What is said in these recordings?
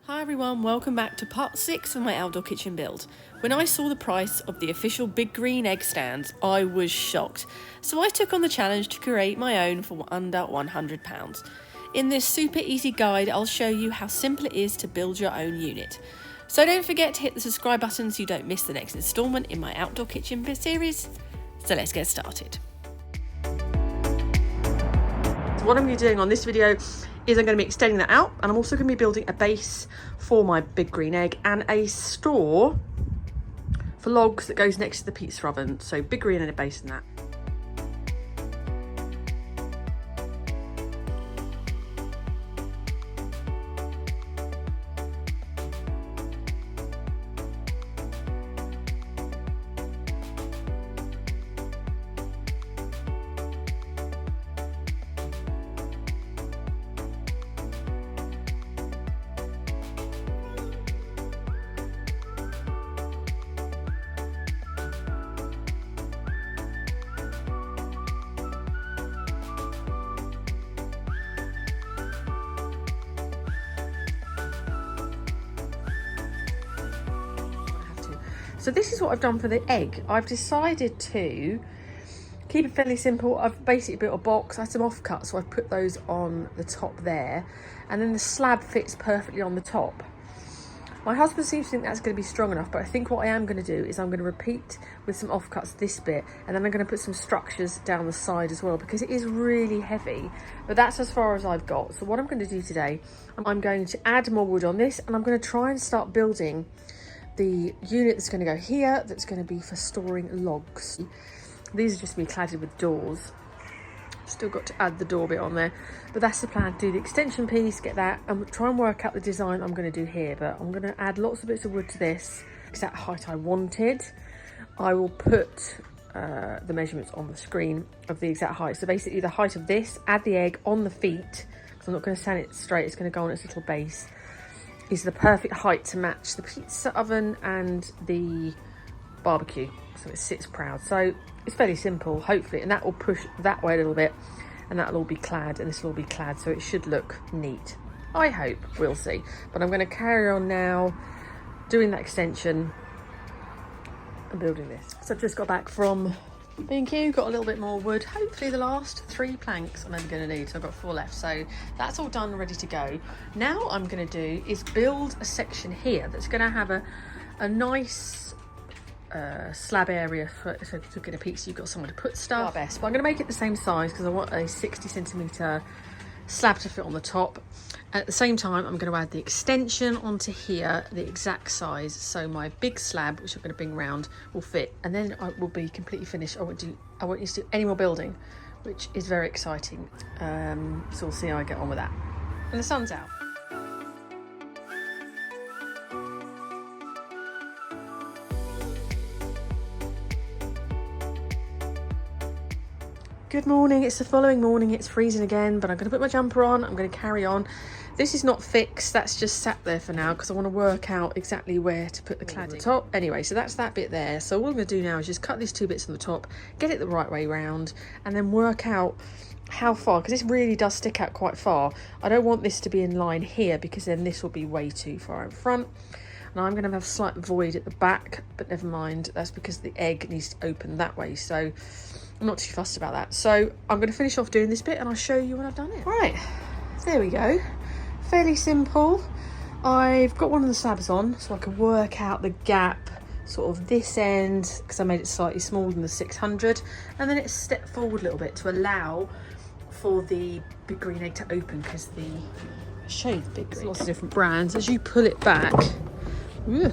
Hi everyone, welcome back to part 6 of my outdoor kitchen build. When I saw the price of the official big green egg stands, I was shocked. So I took on the challenge to create my own for under £100. In this super easy guide, I'll show you how simple it is to build your own unit. So don't forget to hit the subscribe button so you don't miss the next instalment in my outdoor kitchen series. So let's get started. So what I'm going to be doing on this video is I'm going to be extending that out, and I'm also going to be building a base for my big green egg and a store for logs that goes next to the pizza oven. So big green and a base in that. So this is what I've done for the egg. I've decided to keep it fairly simple. I've basically built a box. I had some offcuts, so I've put those on the top there. And then the slab fits perfectly on the top. My husband seems to think that's going to be strong enough, but I think what I am going to do is I'm going to repeat with some offcuts this bit, and then I'm going to put some structures down the side as well, because it is really heavy. But that's as far as I've got. So what I'm going to do today, I'm going to add more wood on this, and I'm going to try and start building the unit that's going to go here, that's going to be for storing logs. These are just going to be cladded with doors. Still got to add the door bit on there, but that's the plan. Do the extension piece, get that, and try and work out the design I'm going to do here. But I'm going to add lots of bits of wood to this, exact height I wanted. I will put the measurements on the screen of the exact height. So basically the height of this, add the egg on the feet, because I'm not going to stand it straight, it's going to go on its little base, is the perfect height to match the pizza oven and the barbecue, so it sits proud. So it's fairly simple, hopefully, and that will push that way a little bit, and that'll all be clad, and this will all be clad, so it should look neat. I hope, we'll see. But I'm going to carry on now doing that extension and building this. So I've just got back from B&Q, got a little bit more wood. Hopefully the last 3 planks I'm only going to need, so I've got 4 left. So that's all done, ready to go. Now what I'm going to do is build a section here that's going to have a nice slab area for, so if you get a pizza, you've got somewhere to put stuff. Best, but I'm going to make it the same size because I want a 60cm slab to fit on the top. At the same time, I'm going to add the extension onto here, the exact size, so my big slab, which I'm going to bring round, will fit, and then I will be completely finished. I won't need to do any more building, which is very exciting. So we'll see how I get on with that. And the sun's out. Good morning, it's the following morning, it's freezing again, but I'm going to put my jumper on, I'm going to carry on. This is not fixed, that's just sat there for now because I want to work out exactly where to put the cladding on the top. Anyway, so that's that bit there. So all I'm going to do now is just cut these 2 bits on the top, get it the right way round, and then work out how far, because this really does stick out quite far. I don't want this to be in line here because then this will be way too far in front. And I'm going to have a slight void at the back, but never mind, that's because the egg needs to open that way. So I'm not too fussed about that. So I'm going to finish off doing this bit and I'll show you when I've done it. Right, there we go. Fairly simple. I've got one of the slabs on so I can work out the gap, sort of this end, because I made it slightly smaller than the 600. And then it's stepped forward a little bit to allow for the big green egg to open, because I'll show you the big green. Lots of different brands. As you pull it back, it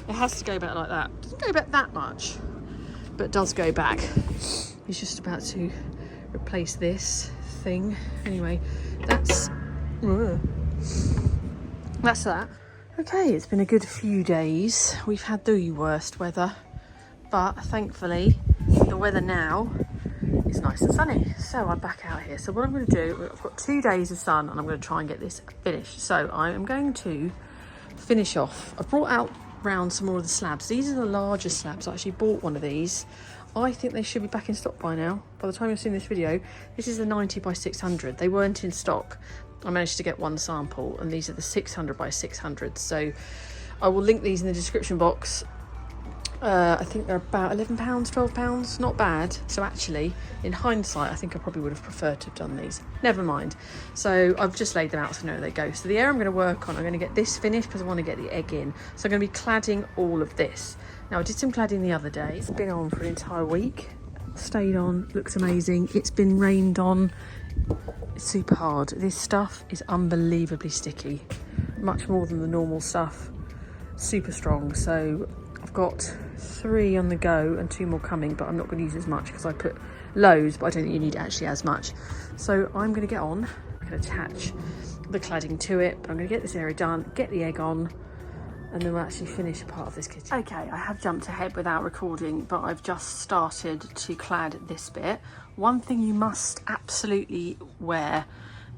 has to go back like that. It doesn't go back that much, but does go back. He's just about to replace this thing. Anyway, that's that. Okay, it's been a good few days. We've had the worst weather, but thankfully the weather now is nice and sunny. So I'm back out here. So what I'm going to do, I've got 2 days of sun and I'm going to try and get this finished. So I am going to finish off. I've brought out round some more of the slabs. These are the larger slabs. I actually bought one of these. I think they should be back in stock by now. By the time you're seeing this video, this is the 90 by 600. They weren't in stock, I managed to get one sample, and these are the 600 by 600. So I will link these in the description box. I think they're about £11, £12, not bad. So actually, in hindsight, I think I probably would have preferred to have done these. Never mind. So I've just laid them out so I know where they go. So the area I'm going to work on, I'm going to get this finished because I want to get the egg in. So I'm going to be cladding all of this. Now I did some cladding the other day. It's been on for an entire week. Stayed on, looks amazing. It's been rained on. It's super hard. This stuff is unbelievably sticky. Much more than the normal stuff. Super strong. So I've got 3 on the go and 2 more coming, but I'm not going to use as much because I put loads, but I don't think you need actually as much. So I'm going to get on. I'm going to attach the cladding to it, but I'm going to get this area done, get the egg on, and then we'll actually finish a part of this kitchen. Okay, I have jumped ahead without recording, but I've just started to clad this bit. One thing you must absolutely wear,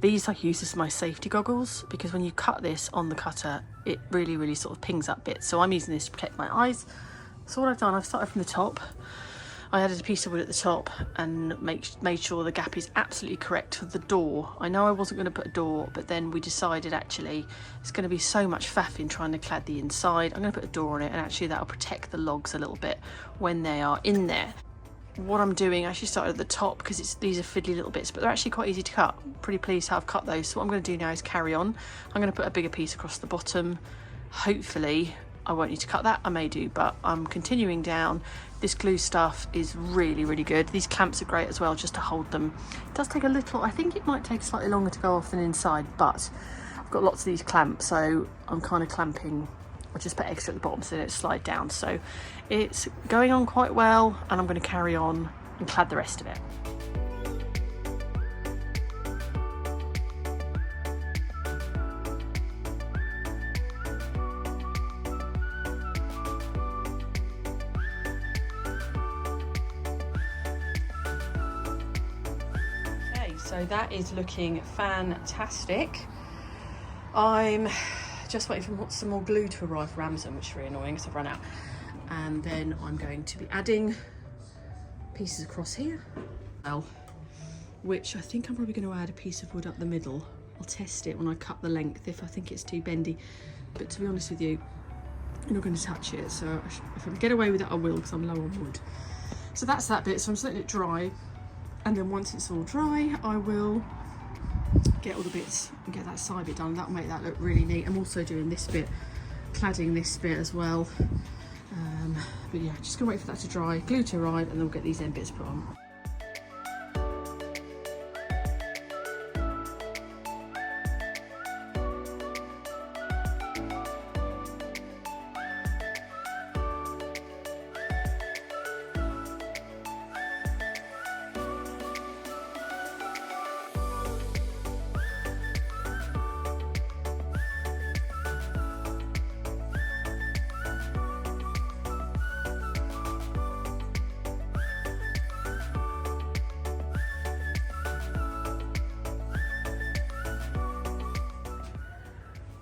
these I use as my safety goggles, because when you cut this on the cutter, it really sort of pings up bits. So I'm using this to protect my eyes. So what I've done, I've started from the top. I added a piece of wood at the top and made sure the gap is absolutely correct for the door. I know I wasn't going to put a door, but then we decided actually it's going to be so much faffing trying to clad the inside. I'm going to put a door on it, and actually that'll protect the logs a little bit when they are in there. What I'm doing, I actually started at the top because these are fiddly little bits, but they're actually quite easy to cut. Pretty pleased how I've cut those. So what I'm going to do now is carry on. I'm going to put a bigger piece across the bottom. Hopefully I won't need to cut that. I may do, but I'm continuing down. This glue stuff is really good. These clamps are great as well, just to hold them. It does take a little, I think it might take slightly longer to go off than inside, but I've got lots of these clamps, so I'm kind of clamping. I just put extra at the bottom so they don't slide down. So it's going on quite well, and I'm going to carry on and clad the rest of it. So that is looking fantastic. I'm just waiting for some more glue to arrive from Amazon, which is really annoying because I've run out. And then I'm going to be adding pieces across here, which I think I'm probably going to add a piece of wood up the middle. I'll test it when I cut the length if I think it's too bendy. But to be honest with you, I'm not going to touch it. So if I can get away with it, I will, because I'm low on wood. So that's that bit. So I'm just letting it dry. And then once it's all dry, I will get all the bits and get that side bit done. That'll make that look really neat. I'm also doing this bit, cladding this bit as well. But yeah, just gonna wait for that to dry, glue to arrive, and then we'll get these end bits put on.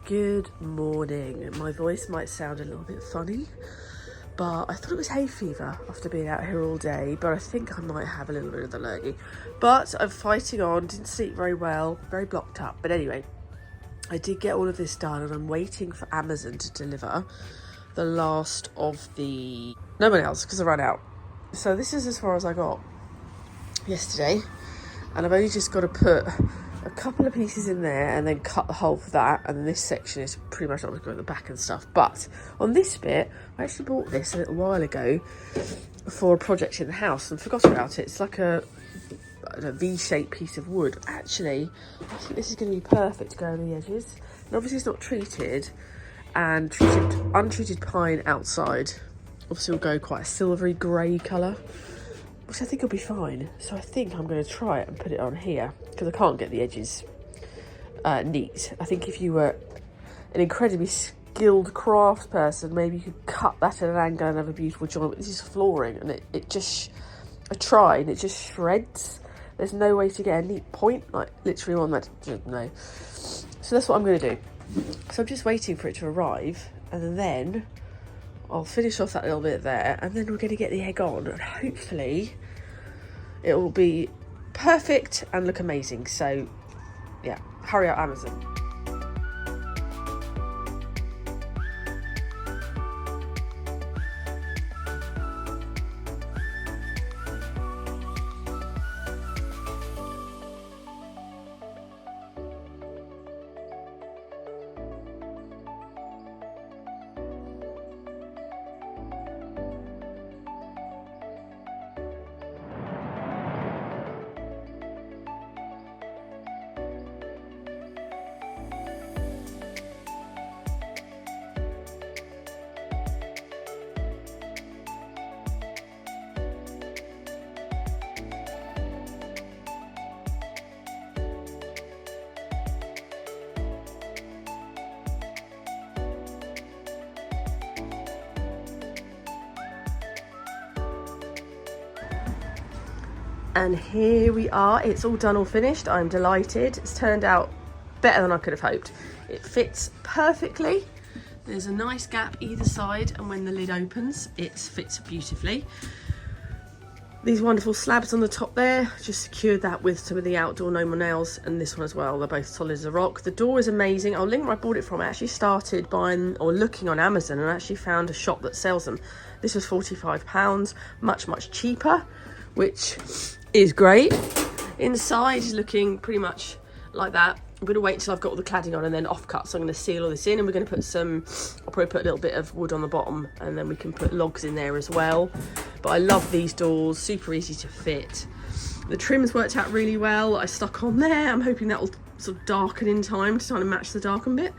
Good morning. My voice might sound a little bit funny, but I thought it was hay fever after being out here all day, but I think I might have a little bit of the lurgy. But I'm fighting on, didn't sleep very well, very blocked up. But anyway, I did get all of this done, and I'm waiting for Amazon to deliver the last of the... No one else, because I ran out. So this is as far as I got yesterday, and I've only just got to put a couple of pieces in there and then cut the hole for that, and then this section is pretty much not going to go at the back and stuff. But on this bit, I actually bought this a little while ago for a project in the house and forgot about it. It's like a V-shaped piece of wood. Actually, I think this is going to be perfect to go on the edges. And obviously it's not treated, and untreated pine outside obviously will go quite a silvery grey colour, which I think will be fine. So I think I'm going to try it and put it on here, because I can't get the edges neat. I think if you were an incredibly skilled crafts person, maybe you could cut that at an angle and have a beautiful joint. But this is flooring, and it just, I tried, and it just shreds. There's no way to get a neat point, like literally on that, no. So that's what I'm going to do. So I'm just waiting for it to arrive, and then I'll finish off that little bit there, and then we're going to get the egg on, and hopefully it will be perfect and look amazing. So yeah, hurry up, Amazon. And here we are, it's all done, all finished. I'm delighted. It's turned out better than I could have hoped. It fits perfectly. There's a nice gap either side, and when the lid opens, it fits beautifully. These wonderful slabs on the top there, just secured that with some of the outdoor no more nails, and this one as well. They're both solid as a rock. The door is amazing. I'll link where I bought it from. I actually started buying or looking on Amazon and actually found a shop that sells them. This was £45, much cheaper, which is great. Inside is looking pretty much like that. I'm going to wait till I've got all the cladding on and then offcut, so I'm going to seal all this in, and we're going to put some, I'll probably put a little bit of wood on the bottom, and then we can put logs in there as well. But I love these doors, super easy to fit. The trim's worked out really well. I stuck on there. I'm hoping that will sort of darken in time to kind of match the darken bit.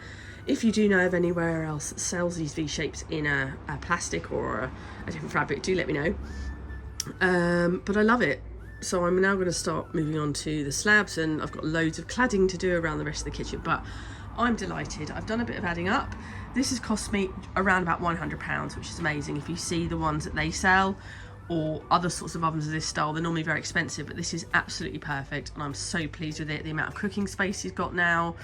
If you do know of anywhere else that sells these V-shapes in a plastic or a different fabric, do let me know. But I love it. So I'm now going to start moving on to the slabs, and I've got loads of cladding to do around the rest of the kitchen, but I'm delighted. I've done a bit of adding up. This has cost me around about £100, which is amazing. If you see the ones that they sell or other sorts of ovens of this style, they're normally very expensive, but this is absolutely perfect, and I'm so pleased with it. The amount of cooking space he's got now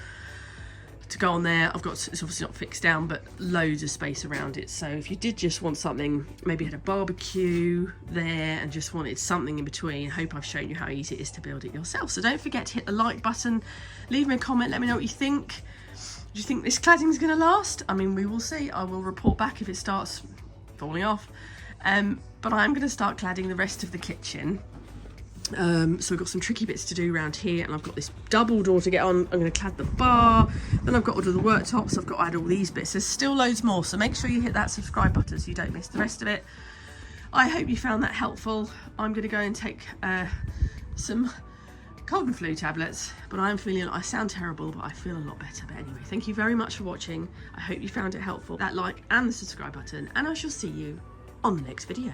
to go on there. I've got, it's obviously not fixed down, but loads of space around it. So if you did just want something, maybe had a barbecue there and just wanted something in between, I hope I've shown you how easy it is to build it yourself. So don't forget to hit the like button, leave me a comment, let me know what you think. Do you think this cladding is going to last? I mean, we will see. I will report back if it starts falling off. But I'm going to start cladding the rest of the kitchen. So we've got some tricky bits to do around here, and I've got this double door to get on. I'm going to clad the bar, then I've got to do the worktops. I've got to add all these bits. There's still loads more, so make sure you hit that subscribe button so you don't miss the rest of it. I hope you found that helpful. I'm going to go and take some cold and flu tablets, but I'm feeling, I sound terrible, but I feel a lot better. But anyway, thank you very much for watching. I hope you found it helpful. That like and the subscribe button, and I shall see you on the next video.